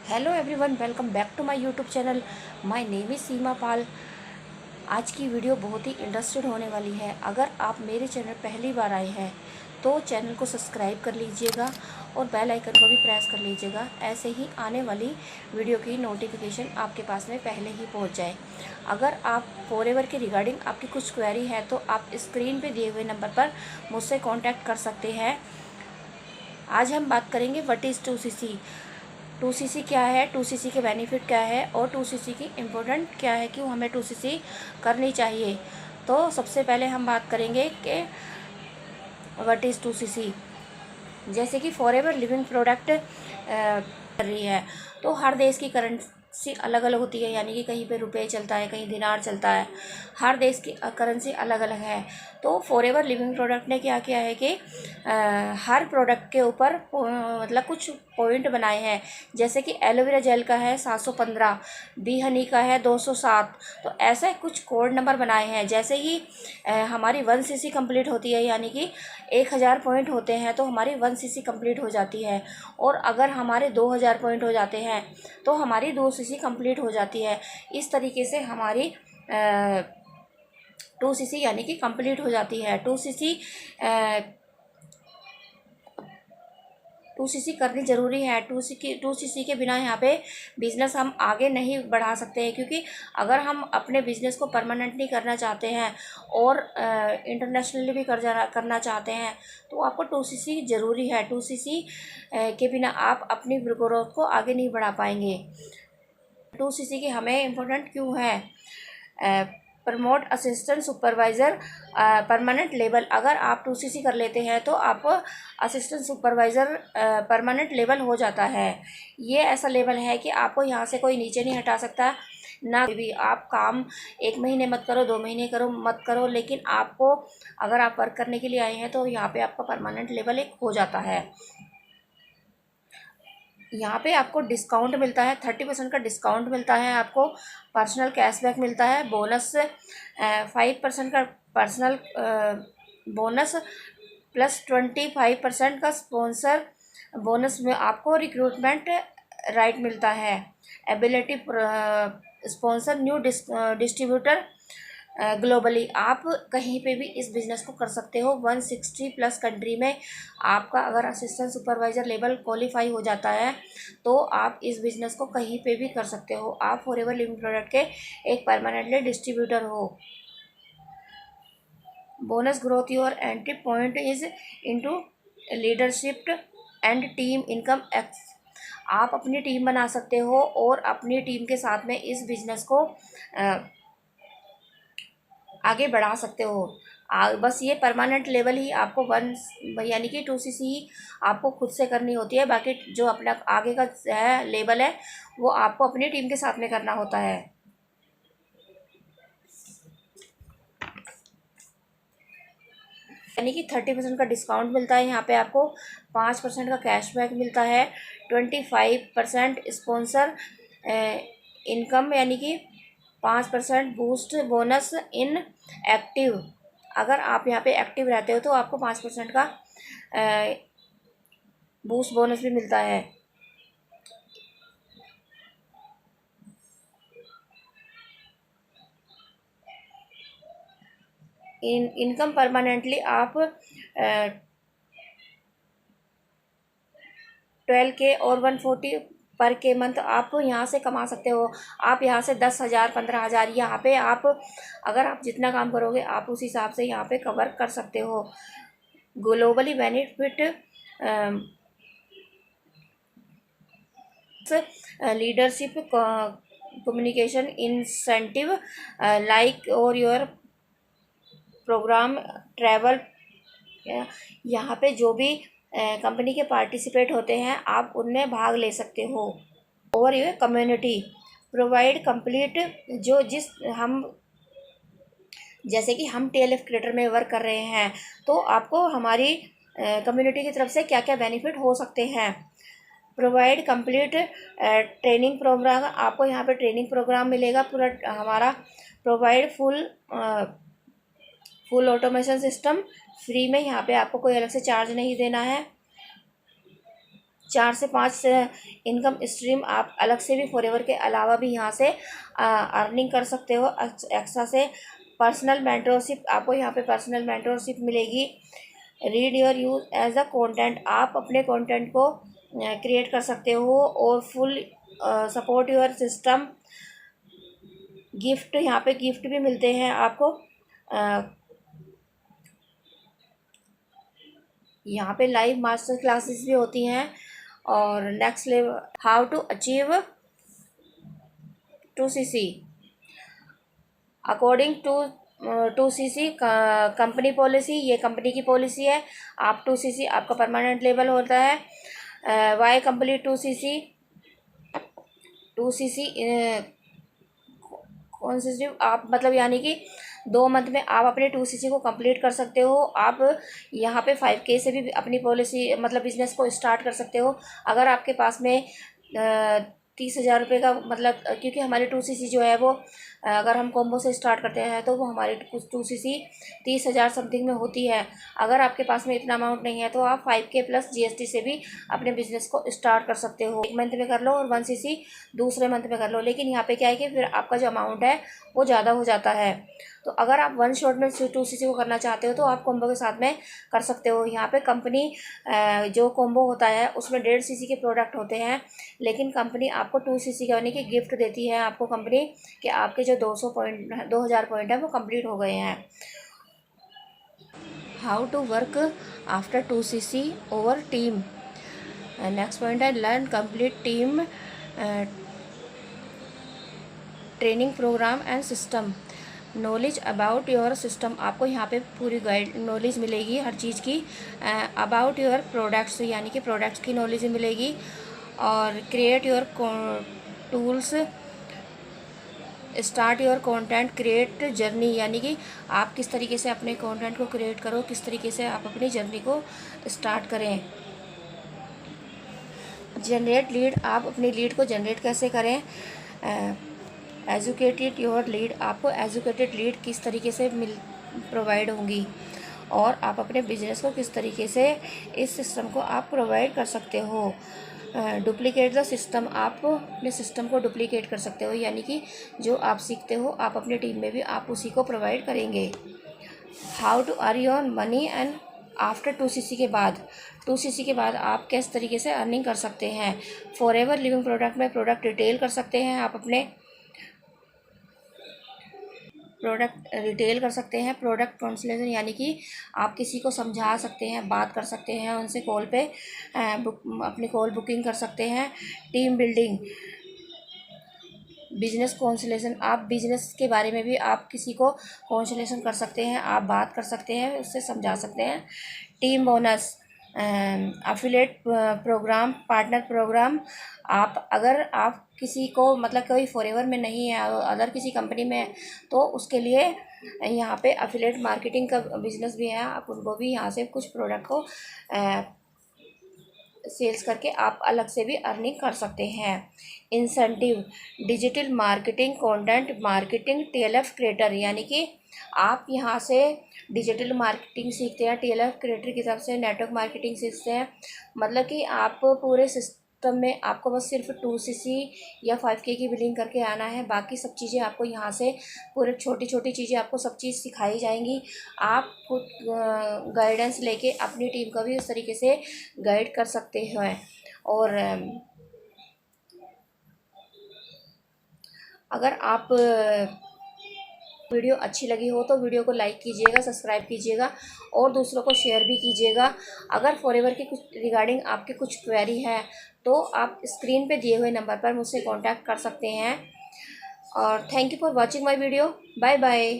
Hello everyone, welcome back to my YouTube channel. My name is Seema Pal. आज की video बहुत ही interested होने वाली है। अगर आप मेरे चैनल पहली बार आए हैं तो चैनल को सब्सक्राइब कर लीजिएगा और बेल आइकन को भी प्रेस कर लीजिएगा। ऐसे ही आने वाली वीडियो की नोटिफिकेशन आपके पास में पहले ही पहुंच जाए। अगर आप फॉरएवर के रिगार्डिंग आपकी कुछ क्वेरी है तो आप स्क्रीन पे दिए हुए नंबर पर मुझसे कॉन्टैक्ट कर सकते हैं। आज हम बात करेंगे व्हाट इज़ 2cc। 2cc क्या है, 2cc के बेनिफिट क्या है और 2cc की इम्पोर्टेंट क्या है, क्यों हमें 2cc करनी चाहिए। तो सबसे पहले हम बात करेंगे कि व्हाट इज़ 2cc। जैसे कि फॉरएवर लिविंग प्रोडक्ट कर रही है तो हर देश की करेंसी अलग अलग होती है, यानी कि कहीं पे रुपए चलता है, कहीं दिनार चलता है। हर देश की करेंसी अलग अलग है। तो फॉरएवर लिविंग प्रोडक्ट ने क्या किया है कि हर प्रोडक्ट के ऊपर मतलब कुछ पॉइंट बनाए हैं। जैसे कि एलोवेरा जेल का है 715, बी हनी का है 207। तो ऐसे कुछ कोड नंबर बनाए हैं। जैसे ही हमारी 1cc कंप्लीट होती है, यानी कि 1000 पॉइंट होते हैं तो हमारी 1cc कंप्लीट हो जाती है। और अगर हमारे 2000 पॉइंट हो जाते हैं तो हमारी 2cc कंप्लीट हो जाती है। इस तरीके से हमारी 2cc यानी कि कंप्लीट हो जाती है। 2cc करनी ज़रूरी है। 2cc के बिना यहाँ पे बिज़नेस हम आगे नहीं बढ़ा सकते हैं, क्योंकि अगर हम अपने बिज़नेस को परमानेंटली करना चाहते हैं और इंटरनेशनली भी करना चाहते हैं तो आपको 2cc ज़रूरी है। 2cc के बिना आप अपनी ग्रोथ को आगे नहीं बढ़ा पाएंगे। 2cc की हमें इम्पोर्टेंट क्यों है। Promote assistant supervisor permanent level. अगर आप 2cc कर लेते हैं तो आप असिस्टेंट सुपरवाइज़र परमानेंट लेवल हो जाता है। ये ऐसा लेवल है कि आपको यहाँ से कोई नीचे नहीं हटा सकता ना। भी आप काम 1 महीने मत करो, 2 महीने करो मत करो, लेकिन आपको अगर आप वर्क करने के लिए आए हैं तो यहाँ पे आपका परमानेंट लेवल एक हो जाता है। यहाँ पे आपको डिस्काउंट मिलता है, 30% का डिस्काउंट मिलता है आपको। पर्सनल कैशबैक मिलता है, बोनस 5% का पर्सनल बोनस प्लस 25% का स्पॉन्सर बोनस में आपको रिक्रूटमेंट राइट मिलता है। Ability sponsor new distributor globally. आप कहीं पे भी इस बिज़नेस को कर सकते हो। 160 प्लस कंट्री में आपका अगर असिस्टेंट सुपरवाइज़र लेवल क्वालिफाई हो जाता है तो आप इस बिज़नेस को कहीं पे भी कर सकते हो। आप फॉरएवर लिविंग प्रोडक्ट के एक परमानेंटली डिस्ट्रीब्यूटर हो। Bonus growth your entry point is into leadership and team income x. आप अपनी टीम बना सकते हो और अपनी टीम के साथ में इस बिज़नेस को आगे बढ़ा सकते हो। बस ये परमानेंट लेवल ही आपको यानी कि 2cc ही आपको खुद से करनी होती है। बाकी जो अपना आगे का है लेवल है वो आपको अपनी टीम के साथ में करना होता है। यानी कि 30% का डिस्काउंट मिलता है यहाँ पे आपको, 5% का कैशबैक मिलता है, 25% स्पॉन्सर इनकम यानी कि 5% बूस्ट बोनस इन एक्टिव। अगर आप यहाँ पे एक्टिव रहते हो तो आपको 5% का बूस्ट बोनस भी मिलता है। इनकम परमानेंटली आप 12K और 140 पर के मंथ आप यहाँ से कमा सकते हो। आप यहाँ से 10,000 15,000 यहाँ पे आप अगर आप जितना काम करोगे आप उस हिसाब से यहाँ पे कवर कर सकते हो। Globally benefit leadership communication incentive like और योर प्रोग्राम ट्रैवल। यहाँ पे जो भी कंपनी के पार्टिसिपेट होते हैं आप उनमें भाग ले सकते हो। और ये कम्युनिटी प्रोवाइड कंप्लीट जो जिस हम जैसे कि हम TLF क्रिएटर में वर्क कर रहे हैं तो आपको हमारी कम्युनिटी की तरफ से क्या क्या बेनिफिट हो सकते हैं। Provide complete training programme. आपको यहाँ पे ट्रेनिंग प्रोग्राम मिलेगा पूरा हमारा। Provide full automation system free में, यहाँ पे आपको कोई अलग से चार्ज नहीं देना है। 4 से 5 इनकम स्ट्रीम आप अलग से भी फॉरएवर के अलावा भी यहाँ से अर्निंग कर सकते हो एक्स्ट्रा से। पर्सनल मेंटरशिप, आपको यहाँ पे पर्सनल मेंटरशिप मिलेगी। Read your use as a content, आप अपने कंटेंट को क्रिएट कर सकते हो और full support your system. Gift, यहाँ पे गिफ्ट भी मिलते हैं आपको। यहाँ पे लाइव मास्टर क्लासेस भी होती हैं। और next level, how to achieve 2cc according to 2cc company policy. ये कंपनी की पॉलिसी है। आप 2cc आपका परमानेंट लेवल होता है। वाई कंप्लीट 2cc कॉन्सेसिव, आप मतलब यानी कि 2 मंथ में आप अपने 2cc को कंप्लीट कर सकते हो। आप यहाँ पे 5K से भी अपनी पॉलिसी मतलब बिजनेस को स्टार्ट कर सकते हो। अगर आपके पास में 30,000 रुपये का मतलब, क्योंकि हमारी 2cc जो है वो अगर हम कॉम्बो से स्टार्ट करते हैं तो वो हमारी 2cc 30,000 समथिंग में होती है। अगर आपके पास में इतना अमाउंट नहीं है तो आप 5K प्लस GST से भी अपने बिजनेस को स्टार्ट कर सकते हो। 1 मंथ में कर लो और 1cc दूसरे मंथ में कर लो। लेकिन यहाँ पे क्या है कि फिर आपका जो अमाउंट है वो ज़्यादा हो जाता है। तो अगर आप 1 शॉट में 2cc को करना चाहते हो तो आप कॉम्बो के साथ में कर सकते हो। यहाँ पे कंपनी जो कॉम्बो होता है उसमें 1.5cc के प्रोडक्ट होते हैं, लेकिन कंपनी आपको 2cc यानी कि गिफ्ट देती है आपको कंपनी कि आपके जो 2000 पॉइंट है वो कंप्लीट हो गए हैं। How to work after 2cc over team. Next point है learn complete team training programme and system. Knowledge about your system, आपको यहाँ पे पूरी गाइड नॉलेज मिलेगी हर चीज़ की। अबाउट योर प्रोडक्ट्स, यानी कि प्रोडक्ट्स की नॉलेज मिलेगी। और create your tools, start your content create journey, यानी कि आप किस तरीके से अपने कंटेंट को क्रिएट करो, किस तरीके से आप अपनी जर्नी को स्टार्ट करें। जनरेट लीड, आप अपनी लीड को जनरेट कैसे करें। एजुकेटेड योर लीड, आपको एजुकेटेड लीड किस तरीके से प्रोवाइड होंगी और आप अपने बिजनेस को किस तरीके से इस सिस्टम को आप प्रोवाइड कर सकते हो। डुप्लीकेट द सिस्टम, आप अपने सिस्टम को डुप्लीकेट कर सकते हो, यानी कि जो आप सीखते हो आप अपने टीम में भी आप उसी को प्रोवाइड करेंगे। How to earn your money and after 2cc के बाद, 2cc के बाद आप किस तरीके से अर्निंग कर सकते हैं। फॉरएवर लिविंग प्रोडक्ट में प्रोडक्ट रिटेल कर सकते हैं, आप अपने प्रोडक्ट रिटेल कर सकते हैं। प्रोडक्ट काउंसलिंग, यानी कि आप किसी को समझा सकते हैं, बात कर सकते हैं उनसे कॉल पे, अपनी कॉल बुकिंग कर सकते हैं। टीम बिल्डिंग, बिजनेस काउंसलेशन, आप बिजनेस के बारे में भी आप किसी को काउंसलेशन कर सकते हैं, आप बात कर सकते हैं, उससे समझा सकते हैं। Team bonus, affiliate programme, partner programme, आप अगर आप किसी को मतलब कोई फॉरएवर में नहीं है, अदर किसी कंपनी में है, तो उसके लिए यहाँ पे अफिलेट मार्केटिंग का बिजनेस भी है, आप उनको भी यहाँ से कुछ प्रोडक्ट को सेल्स करके आप अलग से भी अर्निंग कर सकते हैं। Incentive, digital marketing, content marketing, TLF creator, यानी कि आप यहाँ से डिजिटल मार्केटिंग सीखते हैं, TLF क्रिएटर की तरफ से नेटवर्क मार्केटिंग सीखते हैं। मतलब कि आप पूरे सिस्टम में आपको बस सिर्फ 2cc या 5K की बिलिंग करके आना है, बाकी सब चीज़ें आपको यहाँ से पूरे छोटी छोटी चीज़ें आपको सब चीज़ सिखाई जाएंगी। आप खुद गाइडेंस लेके अपनी टीम का भी उस तरीके से गाइड कर सकते हैं। और अगर आप वीडियो अच्छी लगी हो तो वीडियो को लाइक कीजिएगा, सब्सक्राइब कीजिएगा और दूसरों को शेयर भी कीजिएगा। अगर फॉरएवर के कुछ रिगार्डिंग आपके कुछ क्वेरी है तो आप स्क्रीन पे दिए हुए नंबर पर मुझसे कांटेक्ट कर सकते हैं। और thank you for watching my video. Bye bye.